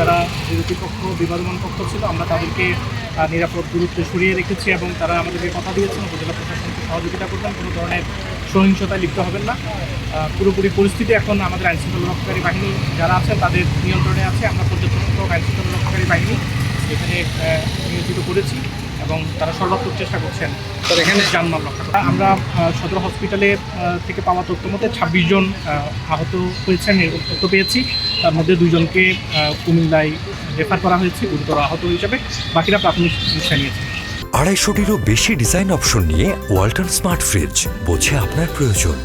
যারা বিরোধী পক্ষ বিবাদমান পক্ষ ছিল আমরা তাদেরকে নিরাপদ দূরত্বে সরিয়ে রেখেছি এবং তারা আমাদেরকে কথা দিয়েছেন উপজেলা প্রশাসনকে সহযোগিতা করবেন, কোনো ধরনের সহিংসতায় লিপ্ত হবেন না। পুরোপুরি পরিস্থিতি এখন আমাদের আইনশৃঙ্খলা রক্ষাকারী বাহিনী যারা আছেন তাদের নিয়ন্ত্রণে আছে। আমরা পর্যাপ্ত সংখ্যক আইনশৃঙ্খলা রক্ষাকারী বাহিনী এখানে নিয়োজিত করেছি এবং তারা সর্বাত্মক চেষ্টা করছেন এখানে জানমাল রক্ষা করা। আমরা সদর হসপিটালে থেকে পাওয়া তথ্য মতে 26 জন আহত হয়েছেন এরকম তথ্য পেয়েছি। তার মধ্যে 2 জনকে কুমিল্লায় রেফার করা হয়েছে গুরুতর আহত হিসাবে, বাকিরা প্রাথমিক চিকিৎসা নিয়েছে। 250টিরও বেশি ডিজাইন অপশন নিয়ে ওয়ালটন স্মার্ট ফ্রিজ, বোঝে আপনার প্রয়োজন।